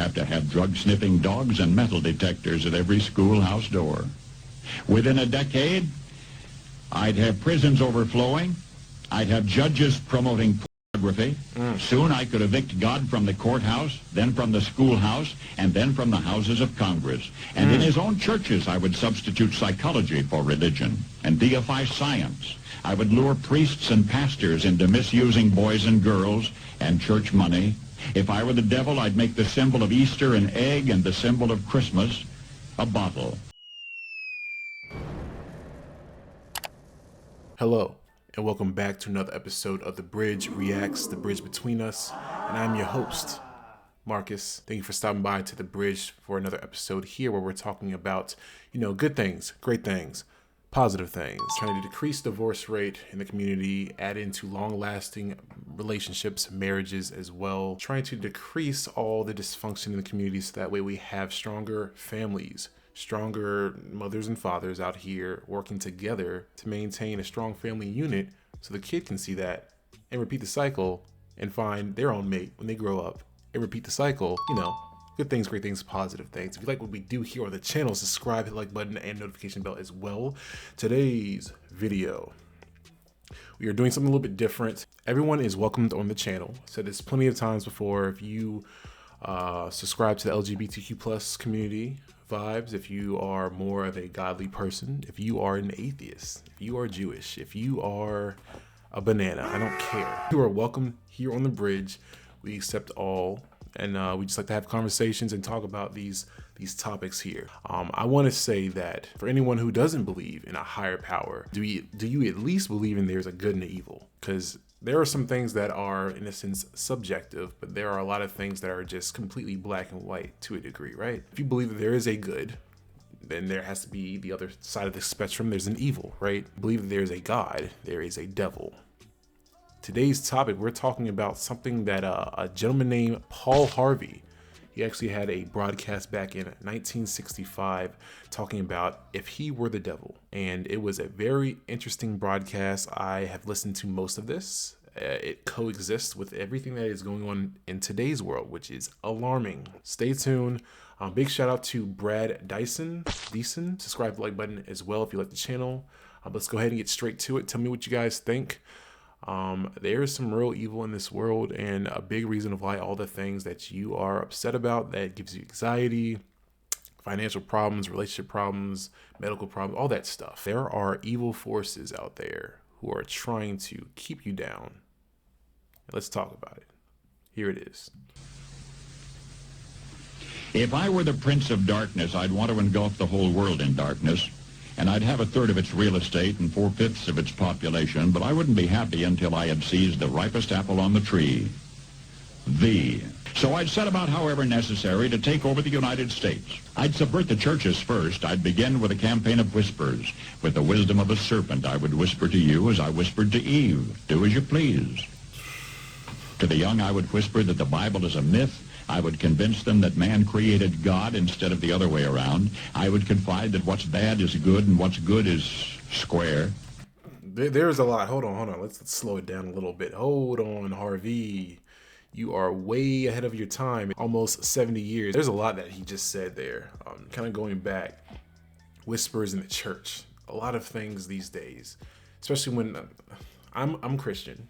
have to have drug-sniffing dogs and metal detectors at every schoolhouse door. Within a decade, I'd have prisons overflowing. I'd have judges promoting pornography. Soon I could evict God from the courthouse, then from the schoolhouse, and then from the houses of Congress. And in his own churches, I would substitute psychology for religion and deify science. I would lure priests and pastors into misusing boys and girls and church money. If I were the devil, I'd make the symbol of Easter an egg and the symbol of Christmas a bottle. Hello, and welcome back to another episode of The Bridge Reacts, The Bridge Between Us, and I'm your host, Marcus. Thank you for stopping by to The Bridge for another episode here where we're talking about, good things, great things, positive things, trying to decrease divorce rate in the community, add into long-lasting relationships, marriages as well, trying to decrease all the dysfunction in the community so that way we have stronger families, stronger mothers and fathers out here working together to maintain a strong family unit so the kid can see that and repeat the cycle and find their own mate when they grow up and repeat the cycle, good things, great things, positive things. If you like what we do here on the channel, subscribe, hit the like button and notification bell as well. Today's video, we are doing something a little bit different. Everyone is welcomed on the channel. I said this plenty of times before. If you subscribe to the LGBTQ plus community vibes, if you are more of a godly person, if you are an atheist, if you are Jewish, if you are a banana, I don't care. You are welcome here on The Bridge. We accept all, and we just like to have conversations and talk about these topics here. I want to say that for anyone who doesn't believe in a higher power, do you at least believe in there's a good and an evil? Because there are some things that are, in a sense, subjective, but there are a lot of things that are just completely black and white to a degree, right? If you believe that there is a good, then there has to be the other side of the spectrum. There's an evil, right? Believe that there is a God, there is a devil. Today's topic, we're talking about something that a gentleman named Paul Harvey, he actually had a broadcast back in 1965 talking about if he were the devil. And it was a very interesting broadcast. I have listened to most of this. It coexists with everything that is going on in today's world, which is alarming. Stay tuned. Big shout out to Brad Dyson. Subscribe, the like button as well if you like the channel. Let's go ahead and get straight to it. Tell me what you guys think. There is some real evil in this world, and a big reason of why all the things that you are upset about, that gives you anxiety, financial problems, relationship problems, medical problems, all that stuff. There are evil forces out there who are trying to keep you down. Let's talk about it. Here it is. If I were the Prince of Darkness, I'd want to engulf the whole world in darkness. And I'd have a third of its real estate and 4/5 of its population, but I wouldn't be happy until I had seized the ripest apple on the tree. So I'd set about, however necessary, to take over the United States. I'd subvert the churches first. I'd begin with a campaign of whispers. With the wisdom of a serpent, I would whisper to you as I whispered to Eve, do as you please. To the young, I would whisper that the Bible is a myth. I would convince them that man created God instead of the other way around. I would confide that what's bad is good and what's good is square. There's a lot. Hold on. Let's slow it down a little bit. Hold on, Harvey. You are way ahead of your time. Almost 70 years. There's a lot that he just said there. Kind of going back. Whispers in the church. A lot of things these days. Especially when I'm Christian.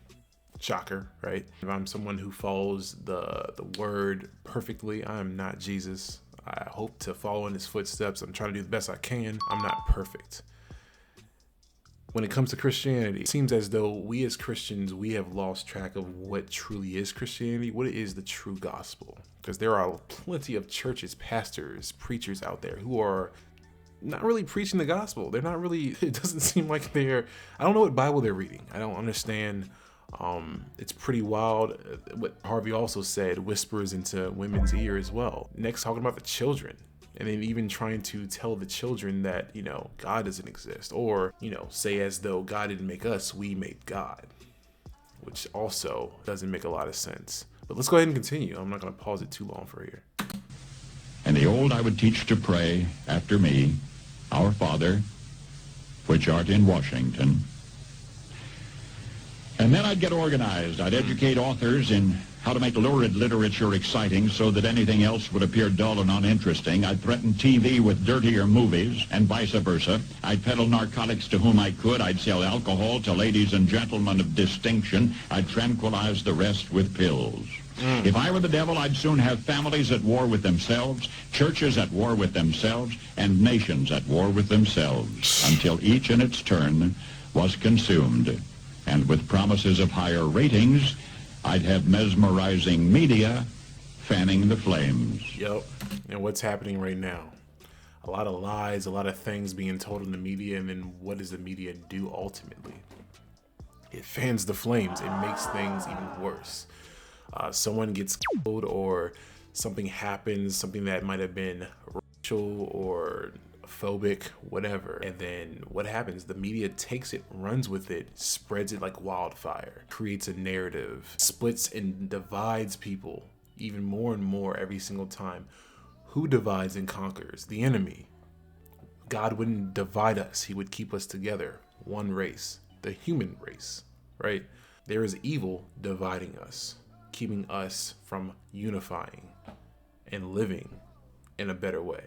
Shocker, right? If I'm someone who follows the word perfectly, I am not Jesus. I hope to follow in his footsteps. I'm trying to do the best I can. I'm not perfect. When it comes to Christianity, it seems as though we as Christians, we have lost track of what truly is Christianity, what is the true gospel. Because there are plenty of churches, pastors, preachers out there who are not really preaching the gospel. They're not really, it doesn't seem like I don't know what Bible they're reading. I don't understand. It's pretty wild. What Harvey also said, whispers into women's ear as well. Next, talking about the children, and then even trying to tell the children that, God doesn't exist, or, say as though God didn't make us, we made God, which also doesn't make a lot of sense. But let's go ahead and continue. I'm not going to pause it too long for here. And the old I would teach to pray after me, Our Father, which art in Washington. And then I'd get organized. I'd educate authors in how to make lurid literature exciting so that anything else would appear dull and uninteresting. I'd threaten TV with dirtier movies and vice versa. I'd peddle narcotics to whom I could. I'd sell alcohol to ladies and gentlemen of distinction. I'd tranquilize the rest with pills. If I were the devil, I'd soon have families at war with themselves, churches at war with themselves, and nations at war with themselves, until each in its turn was consumed. And with promises of higher ratings, I'd have mesmerizing media fanning the flames. Yep. And what's happening right now? A lot of lies, a lot of things being told in the media, and then what does the media do ultimately? It fans the flames. It makes things even worse. Someone gets killed or something happens, something that might have been racial or phobic, whatever. And then what happens? The media takes it, runs with it, spreads it like wildfire, creates a narrative, splits and divides people even more and more every single time. Who divides and conquers? The enemy. God wouldn't divide us. He would keep us together. One race, the human race, right? There is evil dividing us, keeping us from unifying and living in a better way.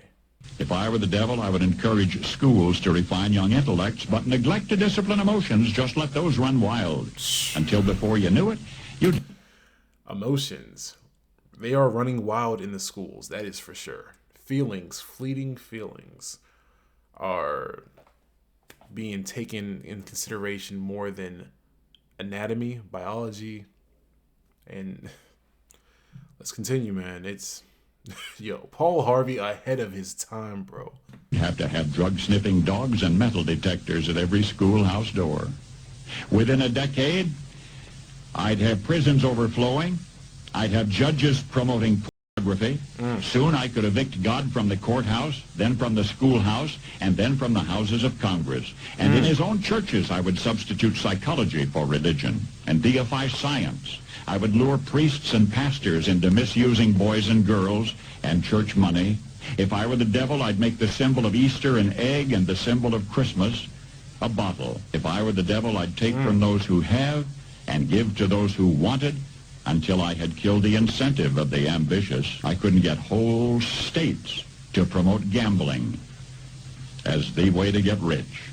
If I were the devil, I would encourage schools to refine young intellects, but neglect to discipline emotions. Just let those run wild. Until before you knew it, you'd... Emotions. They are running wild in the schools, that is for sure. Feelings, fleeting feelings, are being taken in consideration more than anatomy, biology, and let's continue, man. It's... Yo, Paul Harvey ahead of his time, bro. have to have drug-sniffing dogs and metal detectors at every schoolhouse door. Within a decade, I'd have prisons overflowing. I'd have judges promoting pornography. Soon I could evict God from the courthouse, then from the schoolhouse, and then from the houses of Congress. And in his own churches, I would substitute psychology for religion and deify science. I would lure priests and pastors into misusing boys and girls and church money. If I were the devil, I'd make the symbol of Easter an egg and the symbol of Christmas a bottle. If I were the devil, I'd take from those who have and give to those who wanted until I had killed the incentive of the ambitious. I couldn't get whole states to promote gambling as the way to get rich.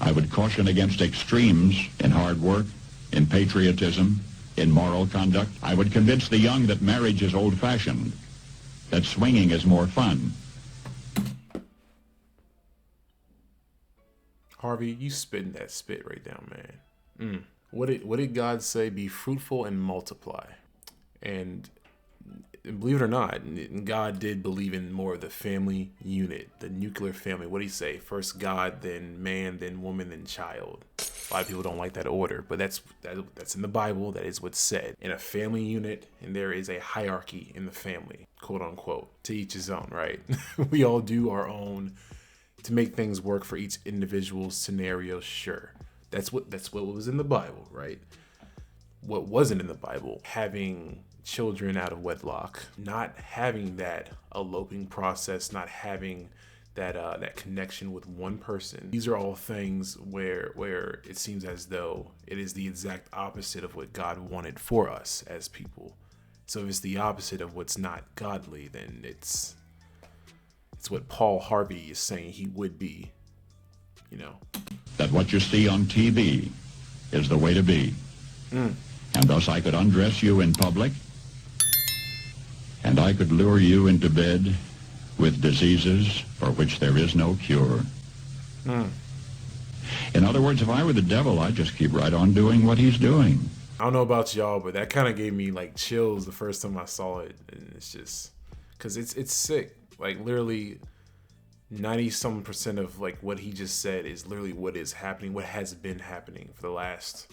I would caution against extremes in hard work, in patriotism, in moral conduct. I would convince the young that marriage is old-fashioned, that swinging is more fun. Harvey, you spitting that spit right down, man. What did God say? Be fruitful and multiply. And believe it or not, God did believe in more of the family unit, the nuclear family. What did he say? First God, then man, then woman, then child. A lot of people don't like that order, but that's in the Bible. That is what's said. In a family unit, and there is a hierarchy in the family, quote unquote. To each his own, right? We all do our own to make things work for each individual scenario, sure. That's what was in the Bible, right? What wasn't in the Bible, having children out of wedlock, not having that eloping process, not having that connection with one person. These are all things where it seems as though it is the exact opposite of what God wanted for us as people. So if it's the opposite of what's not godly, then it's what Paul Harvey is saying he would be, you know. That what you see on TV is the way to be. And thus I could undress you in public, and I could lure you into bed with diseases for which there is no cure. In other words, if I were the devil, I'd just keep right on doing what he's doing. I don't know about y'all, but that kind of gave me like chills the first time I saw it. And it's just, because it's sick. Like literally 90-some% of like what he just said is literally what is happening, what has been happening for the last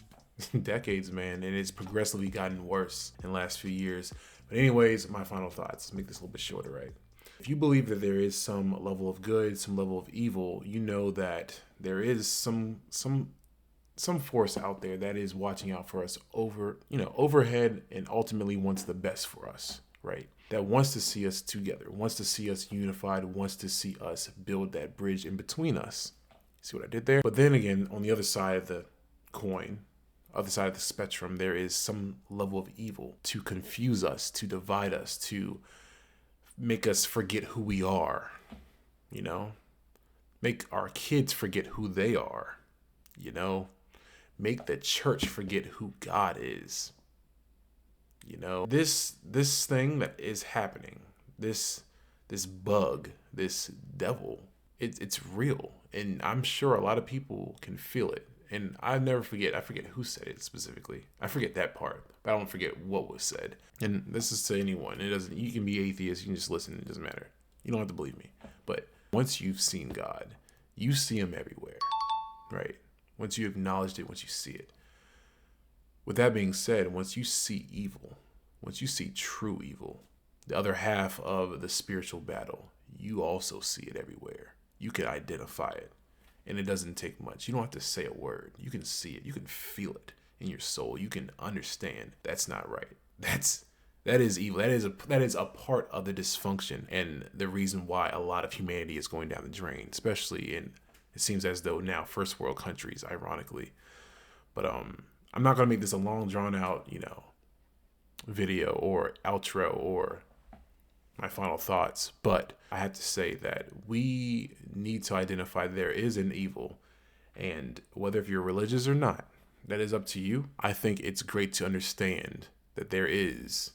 decades, man. And it's progressively gotten worse in the last few years. But anyways, my final thoughts. Let's make this a little bit shorter, right? If you believe that there is some level of good, some level of evil, you know that there is some force out there that is watching out for us overhead, and ultimately wants the best for us, right? That wants to see us together, wants to see us unified, wants to see us build that bridge in between us. See what I did there? But then again, on the other side of the coin, other side of the spectrum, there is some level of evil to confuse us, to divide us, to make us forget who we are, you know, make our kids forget who they are, you know, make the church forget who God is. You know, this thing that is happening, this bug, this devil, it's real. And I'm sure a lot of people can feel it. And I forget who said it specifically. I forget that part, but I don't forget what was said. And this is to anyone. You can be atheist, you can just listen, it doesn't matter. You don't have to believe me. But once you've seen God, you see him everywhere, right? Once you acknowledged it, once you see it. With that being said, once you see evil, once you see true evil, the other half of the spiritual battle, you also see it everywhere. You can identify it. And it doesn't take much. You don't have to say a word. You can see it. You can feel it in your soul. You can understand that's not right. That is evil. That is a part of the dysfunction and the reason why a lot of humanity is going down the drain, especially in, it seems as though now, first world countries, ironically. But I'm not going to make this a long drawn out, video or outro or my final thoughts, but I have to say that we need to identify there is an evil, and whether if you're religious or not, that is up to you. I think it's great to understand that there is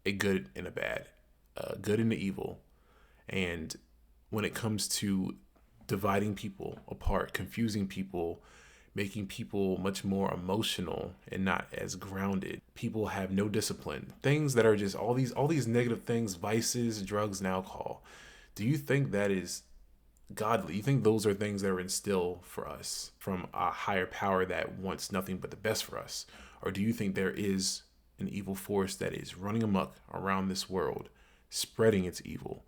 a good and a bad, a good and the evil, and when it comes to dividing people apart, confusing people, making people much more emotional and not as grounded. People have no discipline. Things that are just all these negative things, vices, drugs, and alcohol. Do you think that is godly? You think those are things that are instilled for us from a higher power that wants nothing but the best for us? Or do you think there is an evil force that is running amok around this world, spreading its evil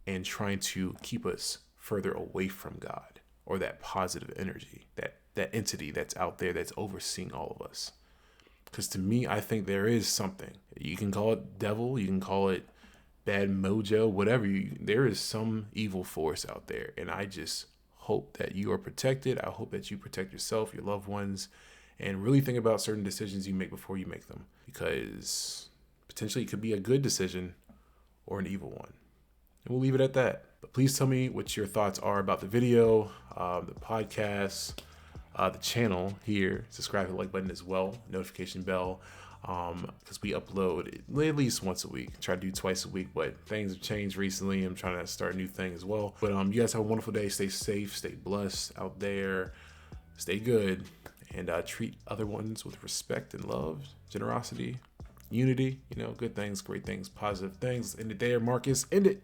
and trying to keep us further away from God? Or that positive energy, that entity that's out there that's overseeing all of us. Because to me, I think there is something. You can call it devil, you can call it bad mojo, whatever. There is some evil force out there. And I just hope that you are protected. I hope that you protect yourself, your loved ones, and really think about certain decisions you make before you make them. Because potentially it could be a good decision or an evil one. And we'll leave it at that. But please tell me what your thoughts are about the video, the podcast, the channel here. Subscribe, hit the like button as well, notification bell, because we upload at least once a week. Try to do twice a week, but things have changed recently. I'm trying to start a new thing as well. But you guys have a wonderful day. Stay safe, stay blessed out there, stay good, and treat other ones with respect and love, generosity, unity, good things, great things, positive things. End it there, Marcus. End it.